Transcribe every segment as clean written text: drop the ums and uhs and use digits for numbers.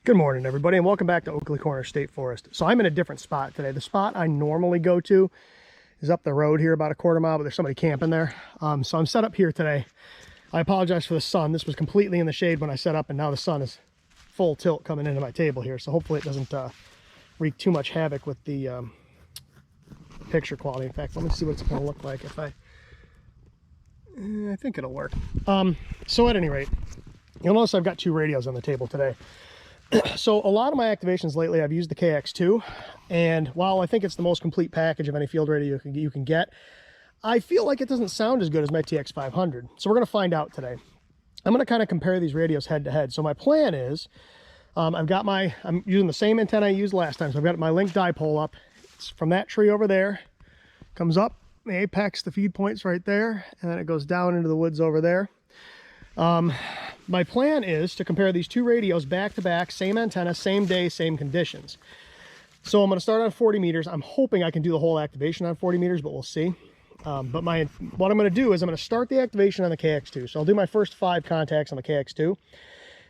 Good morning, everybody, and welcome back to Oakley Corner State Forest. So I'm in a different spot today. The spot I normally go to is up the road here about a quarter mile, but there's somebody camping there. So I'm set up here today. I apologize for the sun. This was completely in the shade when I set up, and now the sun is full tilt coming into my table here. So hopefully it doesn't wreak too much havoc with the picture quality. In fact, let me see what it's going to look like if I think it'll work. So at any rate, you'll notice I've got two radios on the table today. So a lot of my activations lately, I've used the KX2, and while I think it's the most complete package of any field radio you can get, I feel like it doesn't sound as good as my TX-500. So we're going to find out today. I'm going to kind of compare these radios head to head. So my plan is, I'm using the same antenna I used last time. So I've got my link dipole up. It's from that tree over there, comes up, the apex, the feed point's right there, and then it goes down into the woods over there. My plan is to compare these two radios back to back, same antenna, same day, same conditions. So I'm going to start on 40 meters. I'm hoping I can do the whole activation on 40 meters, but we'll see. What I'm going to do is I'm going to start the activation on the KX2. So I'll do my first 5 contacts on the KX2.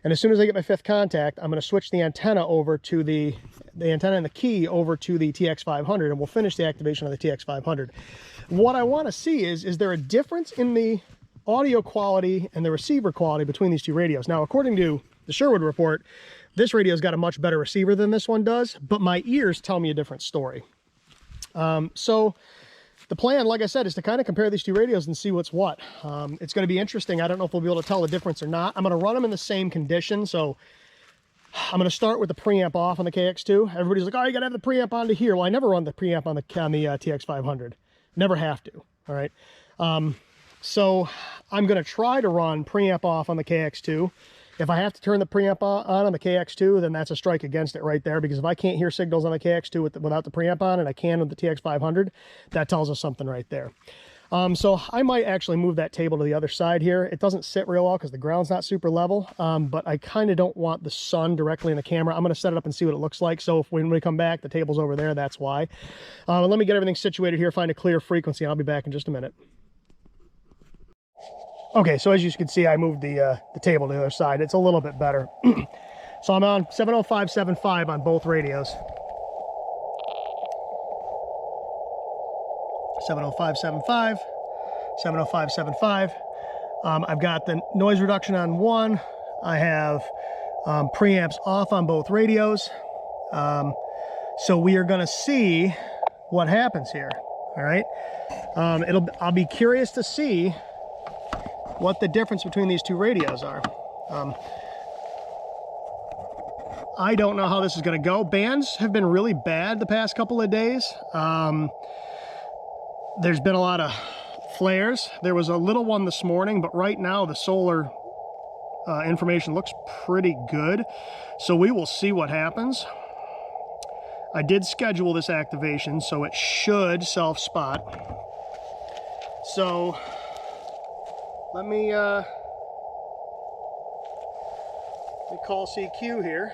And as soon as I get my 5th contact, I'm going to switch the antenna over to the antenna and the key over to the TX-500, and we'll finish the activation on the TX-500. What I want to see is there a difference in the audio quality and the receiver quality between these two radios? Now, according to the Sherwood report, this radio's got a much better receiver than this one does, but my ears tell me a different story. So the plan, like I said, is to kind of compare these two radios and see what's what. It's going to be interesting. I don't know if we'll be able to tell the difference or not. I'm going to run them in the same condition. So I'm going to start with the preamp off on the KX2. Everybody's like, oh, you got to have the preamp on to here. Well, I never run the preamp on the TX-500. Never have to. All right. So I'm going to try to run preamp off on the KX2. If I have to turn the preamp on the KX2, then that's a strike against it right there, because if I can't hear signals on the KX2 without the preamp on, and I can with the TX500, that tells us something right there. So I might actually move that table to the other side here. It doesn't sit real well because the ground's not super level, but I kind of don't want the sun directly in the camera. I'm going to set it up and see what it looks like. So if when we come back, the table's over there, that's why. Let me get everything situated here, find a clear frequency, and I'll be back in just a minute. Okay, so as you can see, I moved the table to the other side. It's a little bit better. So I'm on 705.75 on both radios. 705.75, 705.75. I've got the noise reduction on one. I have preamps off on both radios. So we are going to see what happens here. All right. I'll be curious to see what the difference between these two radios are. I don't know how this is going to go. Bands have been really bad the past couple of days. There's been a lot of flares. There was a little one this morning, but right now the solar information looks pretty good. So we will see what happens. I did schedule this activation, so it should self-spot. So let me call CQ here.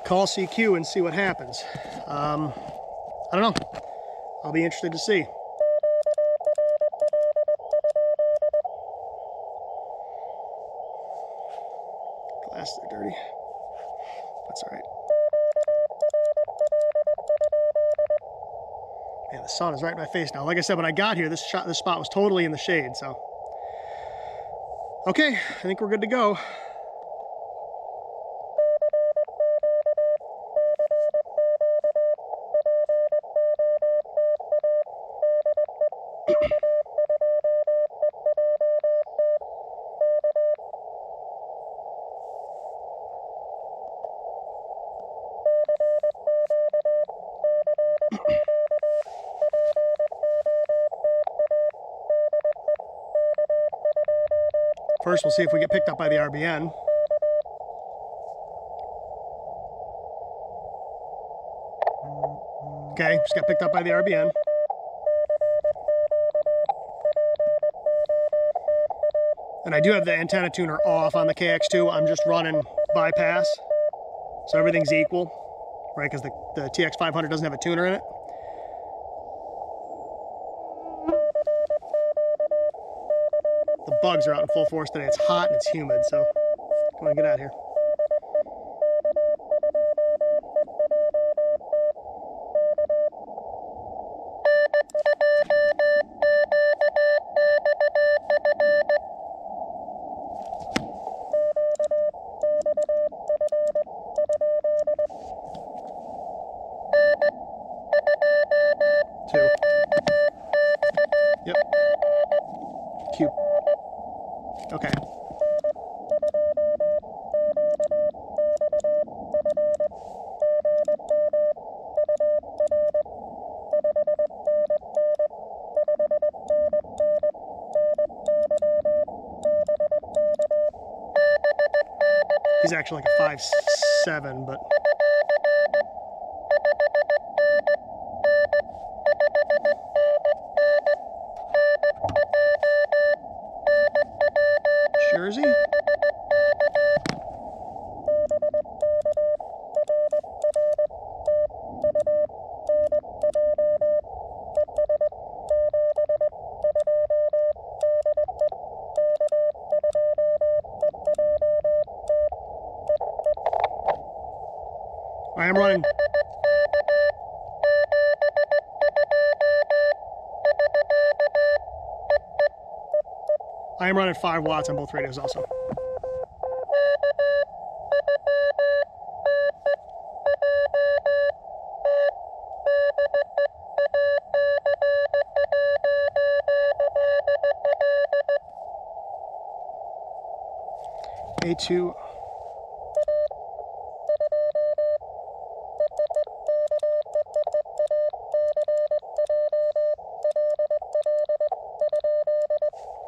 Call CQ and see what happens. I don't know. I'll be interested to see. Glasses are dirty. That's all right. Man, the sun is right in my face now. Like I said, when I got here, this spot was totally in the shade, so. Okay, I think we're good to go. First, we'll see if we get picked up by the RBN. Okay, just got picked up by the RBN. And I do have the antenna tuner off on the KX2. I'm just running bypass, so everything's equal, right? Because the TX500 doesn't have a tuner in it. The bugs are out in full force today. It's hot and it's humid, so come on, get out of here. Two. Yep. Cube. Okay. He's actually like a 5.7, but Jersey? I am running. I am running 5 watts on both radios also. A2.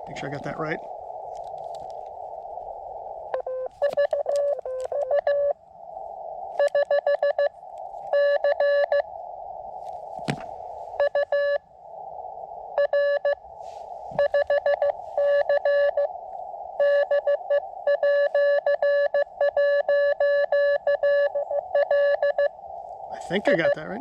Make sure I got that right. I think I got that right.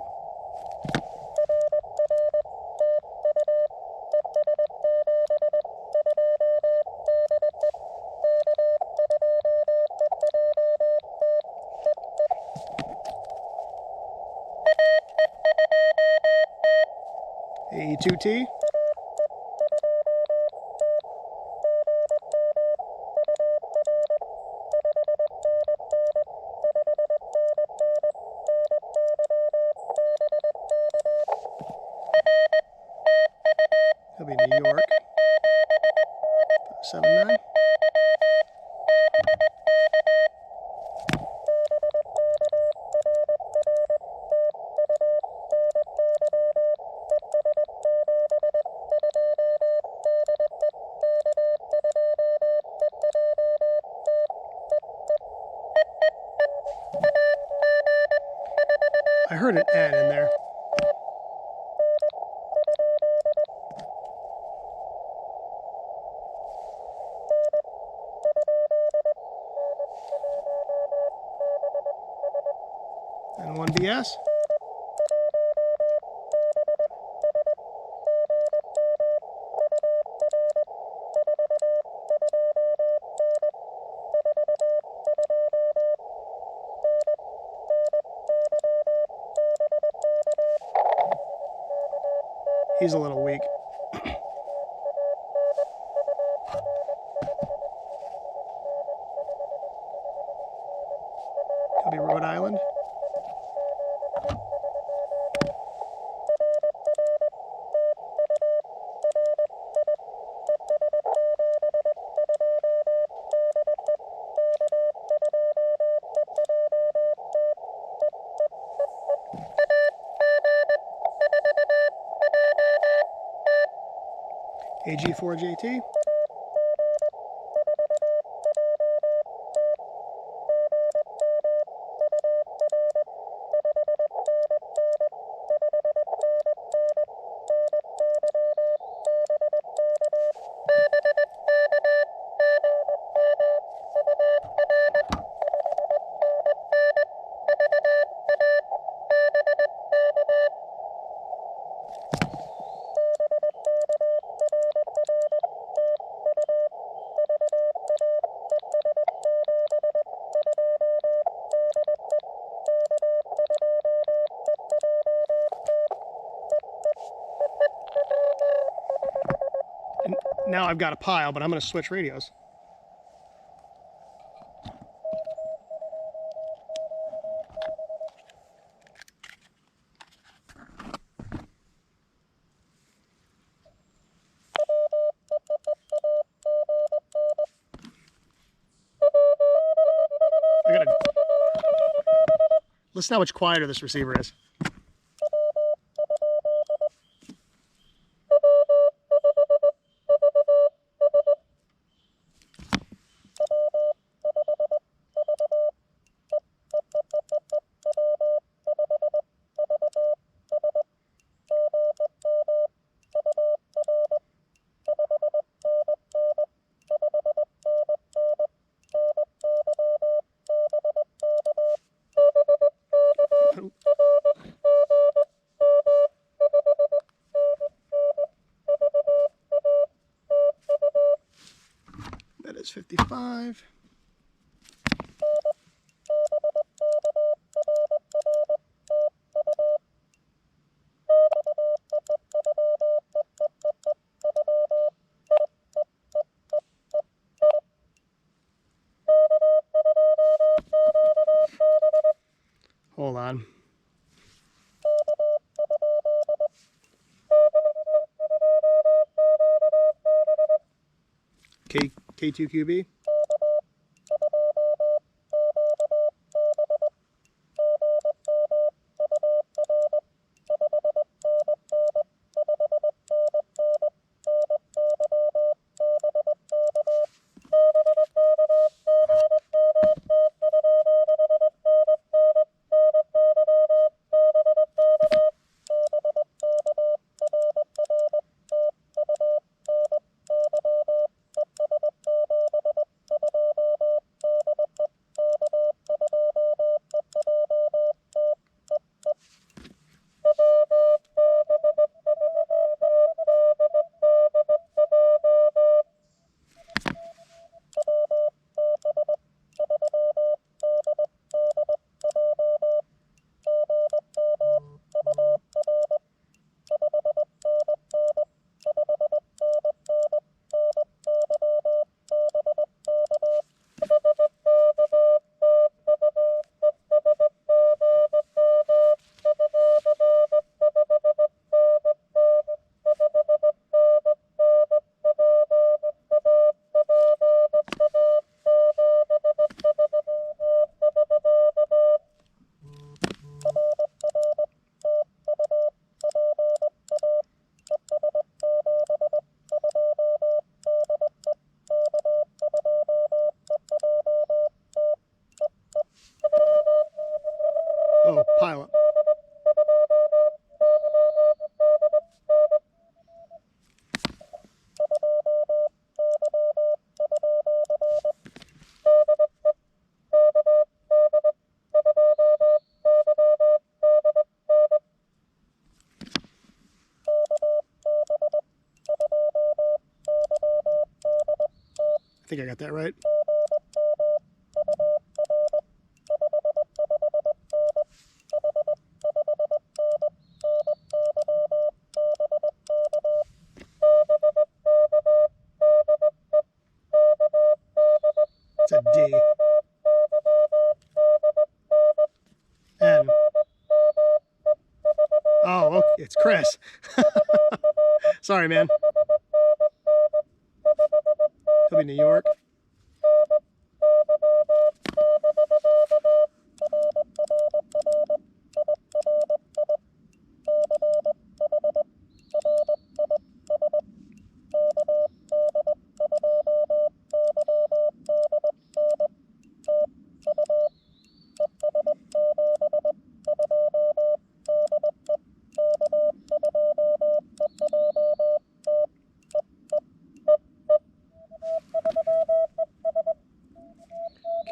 A2T. He'll be New York. 7.9. I heard an N in there. And 1 BS. He's a little weak. Could be Rhode Island. AG4JT. now I've got a pile, but I'm going to switch radios. Listen how much quieter this receiver is. That is 55. Hold on. K2QB. Oh, pilot. I think I got that right. It's a D. N. Oh, okay. It's Chris. Sorry, man. He'll be New York.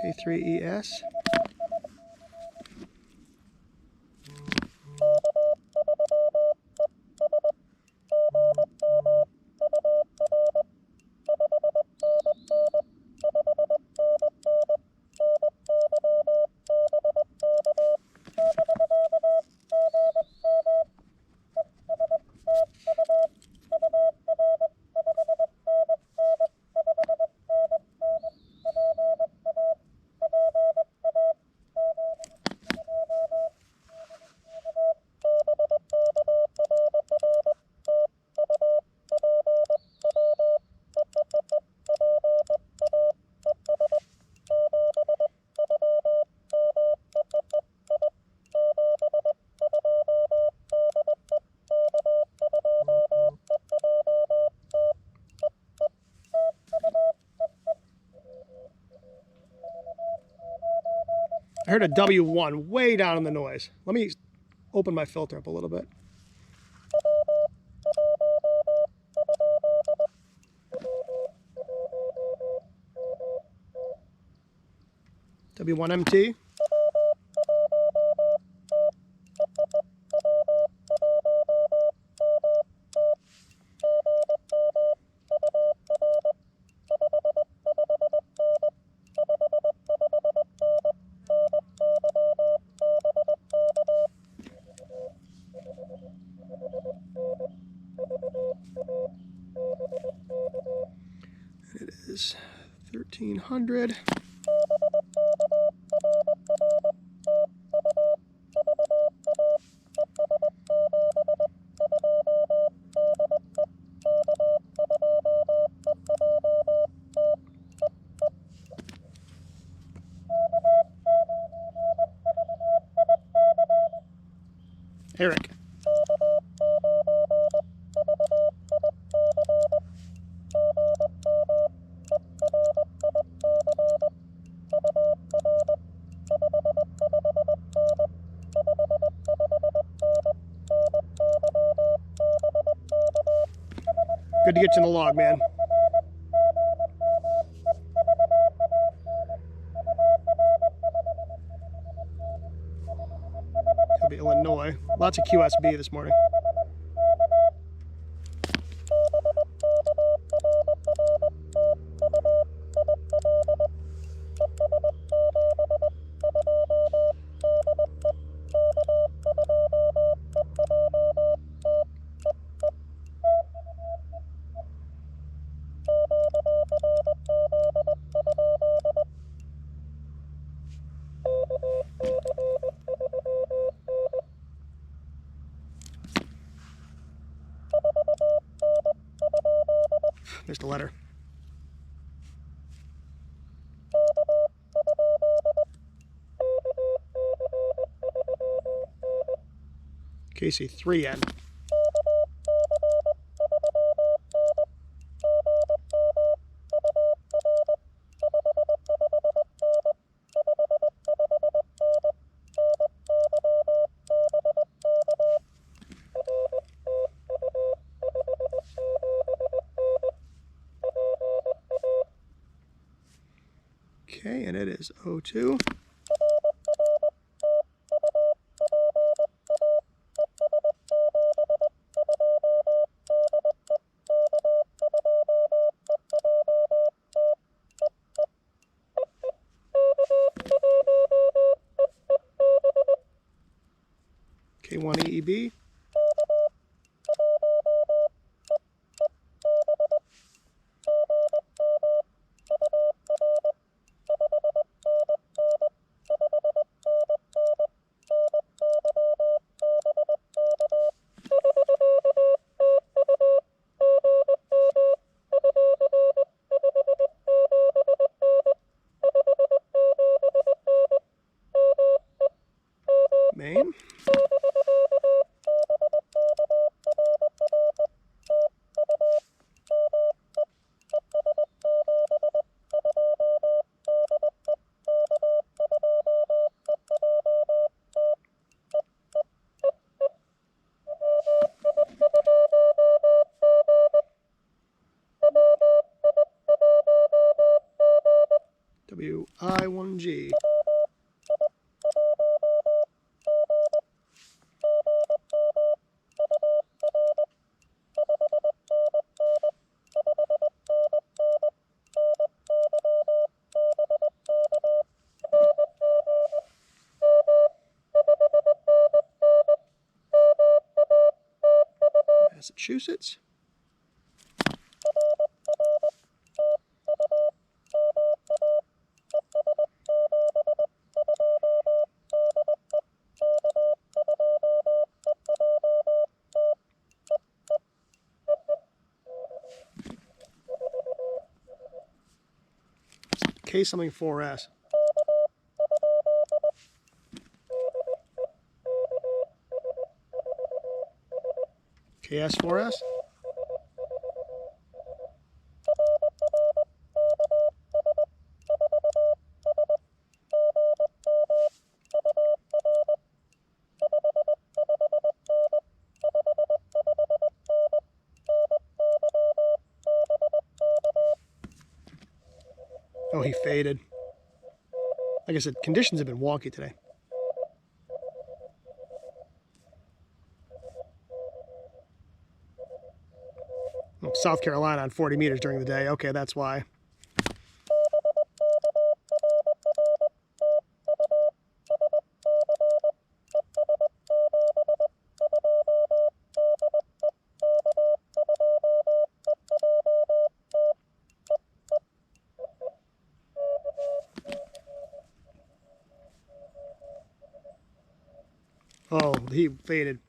K3ES. I heard a W1 way down in the noise. Let me open my filter up a little bit. W1MT. It is 1300. Eric. Good to get you in the log, man. Could be Illinois. Lots of QSB this morning. There's the letter. KC3N. Okay, and it is 02. K1 EEB. Maine. WI1G. Massachusetts. K something 4S. KS4S. Oh, he faded. Like I said, conditions have been wonky today. Oh, South Carolina on 40 meters during the day. Okay, that's why. Oh, he faded.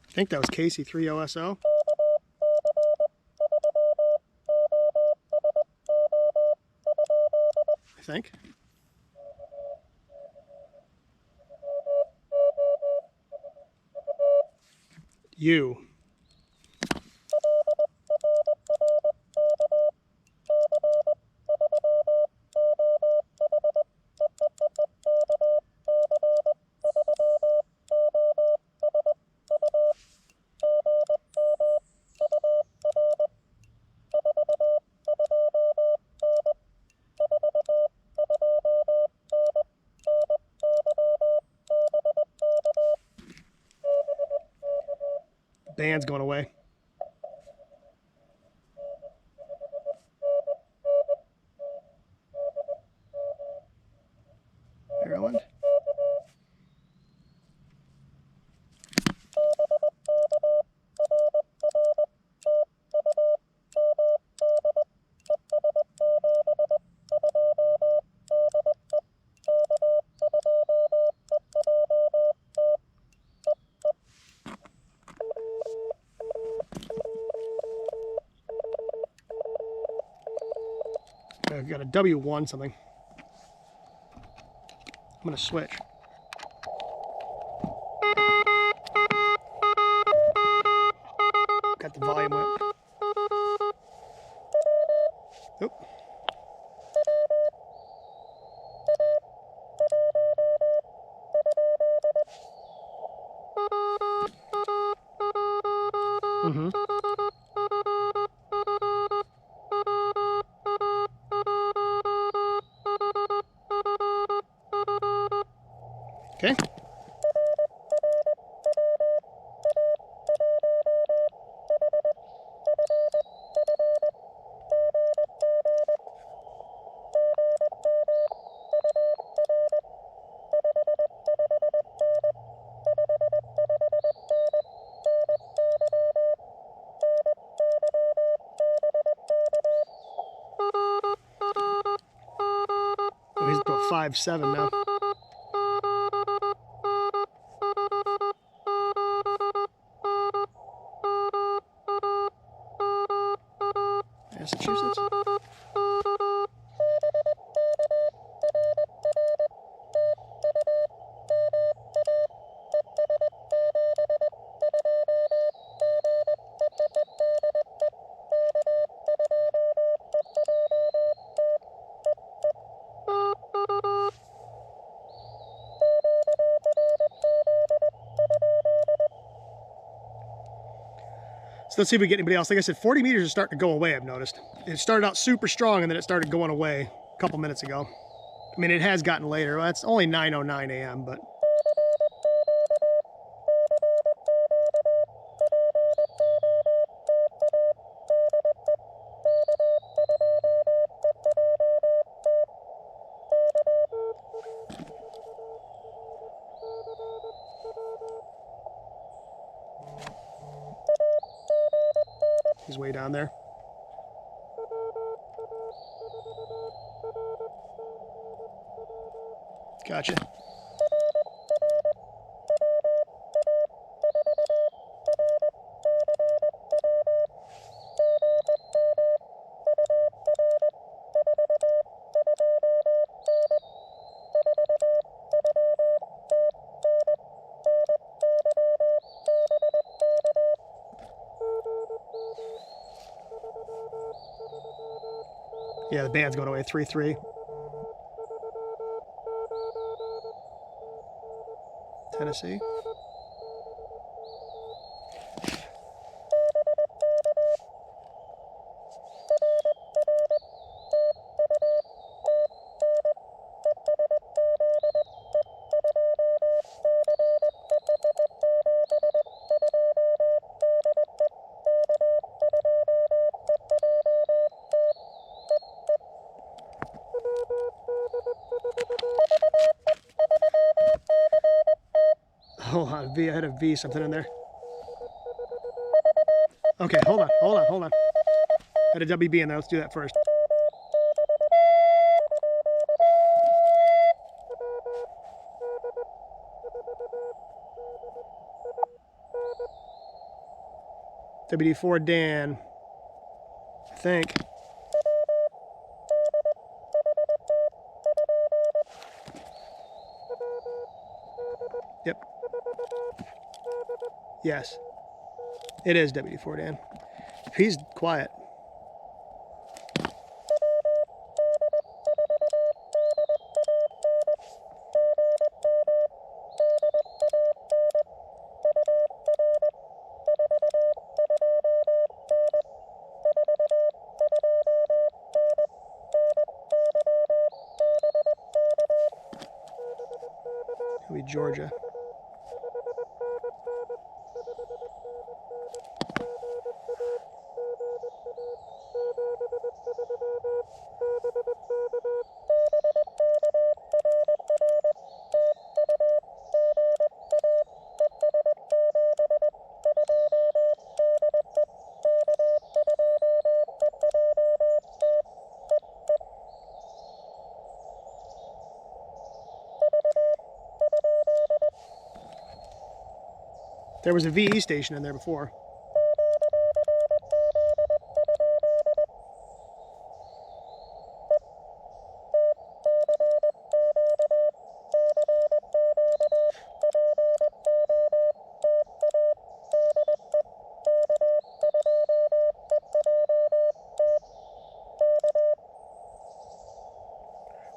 I think that was KC3 OSO. I think. You. Band's going away. Maryland. I've got a W1 something. I'm going to switch. Got the volume up. Oop. Mm-hmm. Okay. Oh, he's about 5.7 now. Massachusetts. So let's see if we get anybody else. Like I said, 40 meters is starting to go away, I've noticed. It started out super strong and then it started going away a couple minutes ago. I mean, it has gotten later. Well, it's only 9:09 a.m., but... He's way down there. Gotcha. Yeah, the band's going away, 3-3. Tennessee. Hold on, V, I had a V something in there. Okay, hold on. I had a WB in there, let's do that first. WD4 Dan, I think. Yep. Yes. It is WD4 Dan. He's quiet. It'll be Georgia. There was a VE station in there before.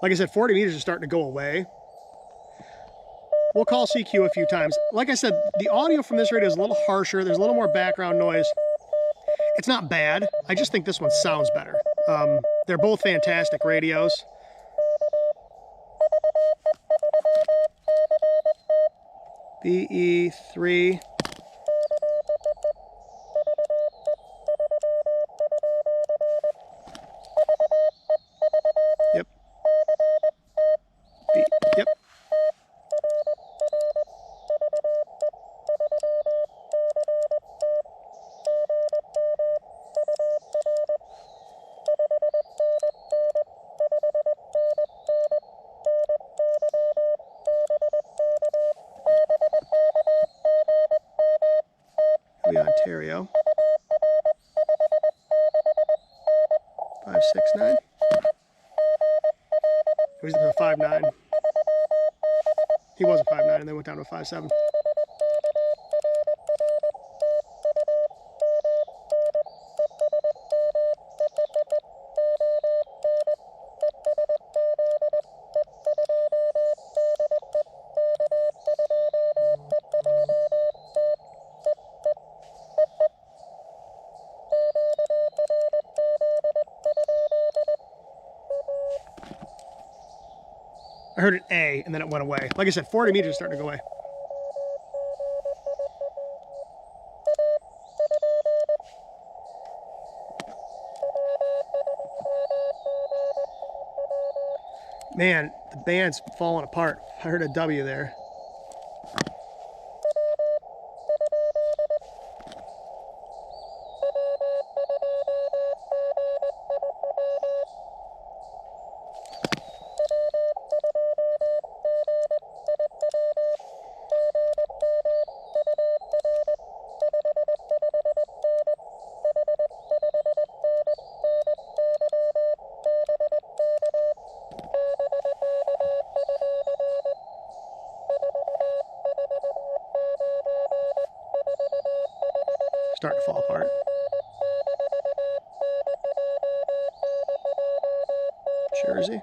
Like I said, 40 meters is starting to go away. We'll call CQ a few times. Like I said, the audio from this radio is a little harsher. There's a little more background noise. It's not bad. I just think this one sounds better. They're both fantastic radios. BE3. Yep. Yep. Ontario. 569. He was a 5.9. He was a 5.9 and then went down to a 5.7. I heard an A and then it went away. Like I said, 40 meters is starting to go away. Man, the band's falling apart. I heard a W there. Starting to fall apart. Jersey.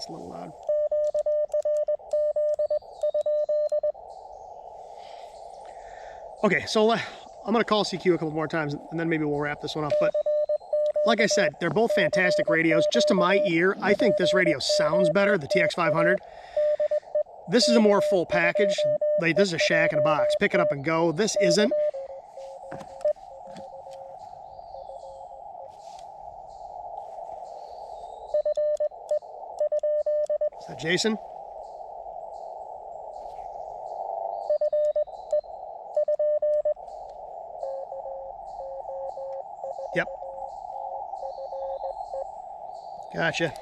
That's a little loud. Okay, so I'm going to call CQ a couple more times, and then maybe we'll wrap this one up. But like I said, they're both fantastic radios. Just to my ear, I think this radio sounds better, the TX-500. This is a more full package. Like, this is a shack in a box. Pick it up and go. This isn't. Is that Jason? Yep. Gotcha.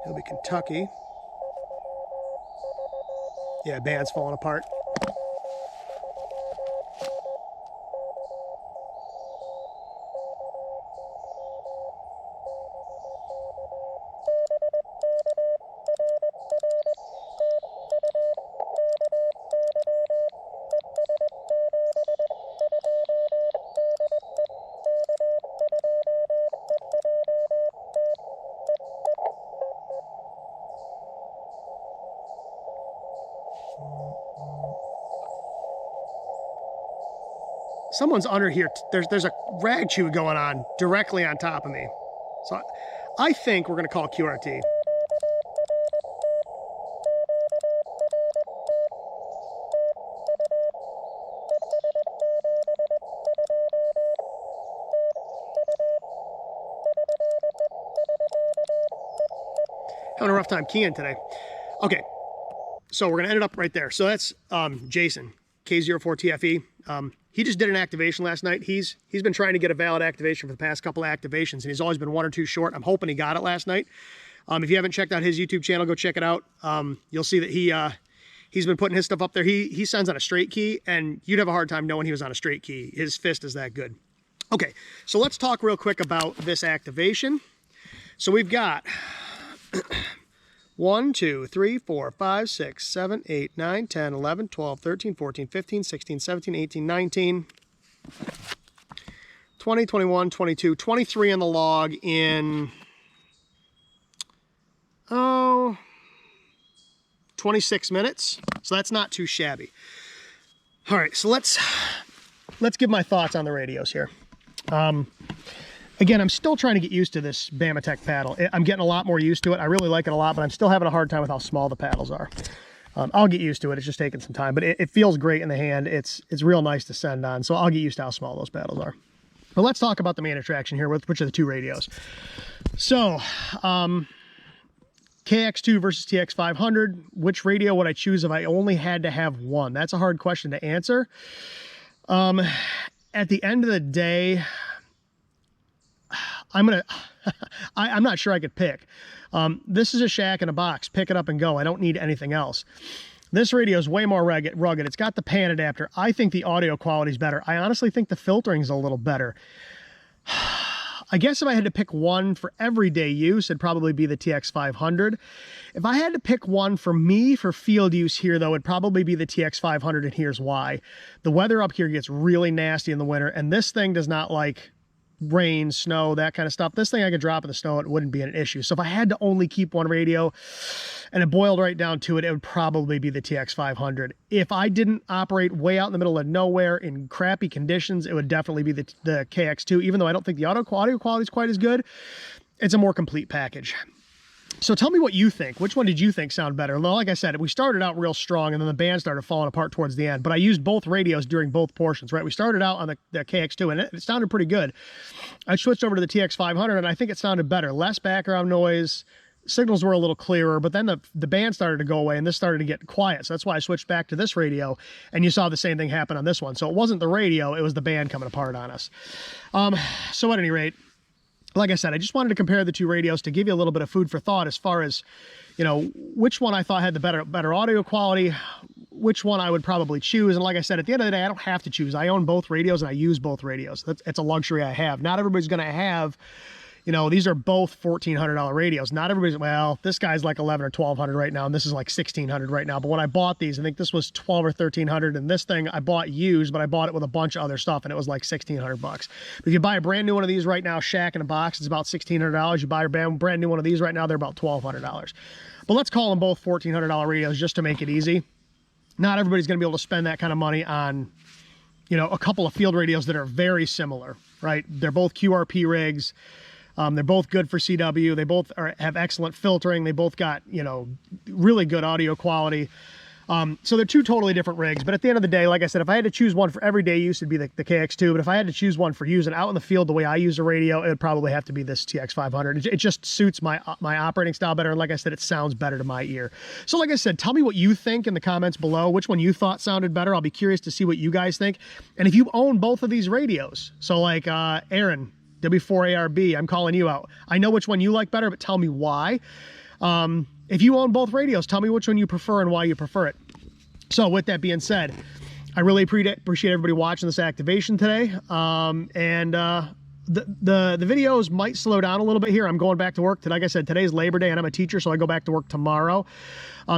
It'll be Kentucky. Yeah, band's falling apart. Someone's under here. There's a rag chew going on directly on top of me. So I think we're going to call QRT. Having a rough time keying today. Okay, so we're going to end it up right there. So that's Jason, K04TFE. He just did an activation last night. He's been trying to get a valid activation for the past couple of activations, and he's always been 1 or 2 short. I'm hoping he got it last night. If you haven't checked out his YouTube channel, go check it out. You'll see that he's been putting his stuff up there. He sends on a straight key, and you'd have a hard time knowing he was on a straight key. His fist is that good. Okay, so let's talk real quick about this activation. So we've got 1, 2, 3, 4, 5, 6, 7, 8, 9, 10, 11, 12, 13, 14, 15, 16, 17, 18, 19, 20, 21, 22, 23 in the log in, 26 minutes. So that's not too shabby. All right, so let's give my thoughts on the radios here. Again, I'm still trying to get used to this Bamatech paddle. I'm getting a lot more used to it. I really like it a lot, but I'm still having a hard time with how small the paddles are. I'll get used to it. It's just taking some time, but it feels great in the hand. It's real nice to send on, so I'll get used to how small those paddles are. But let's talk about the main attraction here, which are the 2 radios. So, KX2 versus TX-500, which radio would I choose if I only had to have one? That's a hard question to answer. At the end of the day, I'm not sure I could pick. This is a shack in a box. Pick it up and go. I don't need anything else. This radio is way more rugged. It's got the pan adapter. I think the audio quality is better. I honestly think the filtering is a little better. I guess if I had to pick one for everyday use, it'd probably be the TX-500. If I had to pick one for me for field use here, though, it'd probably be the TX-500, and here's why. The weather up here gets really nasty in the winter, and this thing does not like rain, snow, that kind of stuff. This thing I could drop in the snow, it wouldn't be an issue. So if I had to only keep one radio and it boiled right down to it, it would probably be the TX-500. If I didn't operate way out in the middle of nowhere in crappy conditions, it would definitely be the KX2. Even though I don't think the audio quality is quite as good, it's a more complete package. So tell me what you think. Which one did you think sounded better? Well, like I said, we started out real strong, and then the band started falling apart towards the end. But I used both radios during both portions, right? We started out on the KX2, and it sounded pretty good. I switched over to the TX-500, and I think it sounded better. Less background noise. Signals were a little clearer, but then the band started to go away, and this started to get quiet. So that's why I switched back to this radio, and you saw the same thing happen on this one. So it wasn't the radio, it was the band coming apart on us. So at any rate, like I said, I just wanted to compare the two radios to give you a little bit of food for thought as far as, you know, which one I thought had the better audio quality, which one I would probably choose. And like I said, at the end of the day, I don't have to choose. I own both radios and I use both radios. It's a luxury I have. Not everybody's going to have, you know, these are both $1,400 radios. Not everybody's, well, this guy's like 11 or 1200 right now, and this is like 1600 right now. But when I bought these, I think this was 12 or 1300, and this thing I bought used, but I bought it with a bunch of other stuff, and it was like 1600 bucks. But if you buy a brand new one of these right now, shack in a box, it's about $1,600. You buy a brand new one of these right now, they're about $1,200. But let's call them both $1,400 radios just to make it easy. Not everybody's going to be able to spend that kind of money on, you know, a couple of field radios that are very similar, right? They're both QRP rigs. They're both good for CW. They both have excellent filtering. They both got, you know, really good audio quality. So they're two totally different rigs. But at the end of the day, like I said, if I had to choose one for everyday use, it'd be the KX2. But if I had to choose one for using out in the field the way I use a radio, it would probably have to be this TX-500. It just suits my operating style better. And like I said, it sounds better to my ear. So like I said, tell me what you think in the comments below, which one you thought sounded better. I'll be curious to see what you guys think. And if you own both of these radios, so like Aaron, W4ARB, I'm calling you out. I know which one you like better, but tell me why. If you own both radios, tell me which one you prefer and why you prefer it. So with that being said, I really appreciate everybody watching this activation today. The videos might slow down a little bit here. I'm going back to work. Like I said, today's Labor Day and I'm a teacher, so I go back to work tomorrow.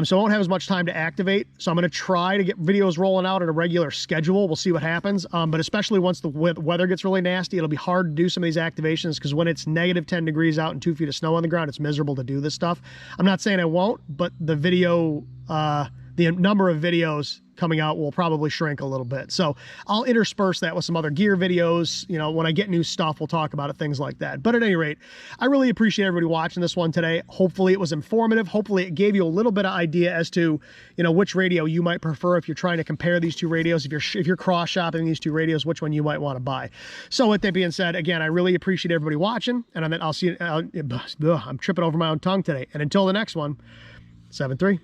So I won't have as much time to activate. So I'm going to try to get videos rolling out at a regular schedule. We'll see what happens. But especially once the weather gets really nasty, it'll be hard to do some of these activations because when it's negative 10 degrees out and 2 feet of snow on the ground, it's miserable to do this stuff. I'm not saying I won't, but the video, the number of videos coming out will probably shrink a little bit. So I'll intersperse that with some other gear videos. You know, when I get new stuff, we'll talk about it, things like that. But at any rate, I really appreciate everybody watching this one today. Hopefully it was informative. Hopefully it gave you a little bit of idea as to, you know, which radio you might prefer if you're trying to compare these two radios. If you're cross shopping these two radios, which one you might want to buy. So with that being said, again, I really appreciate everybody watching, and I'll see you. I'm tripping over my own tongue today. And until the next one, 7-3.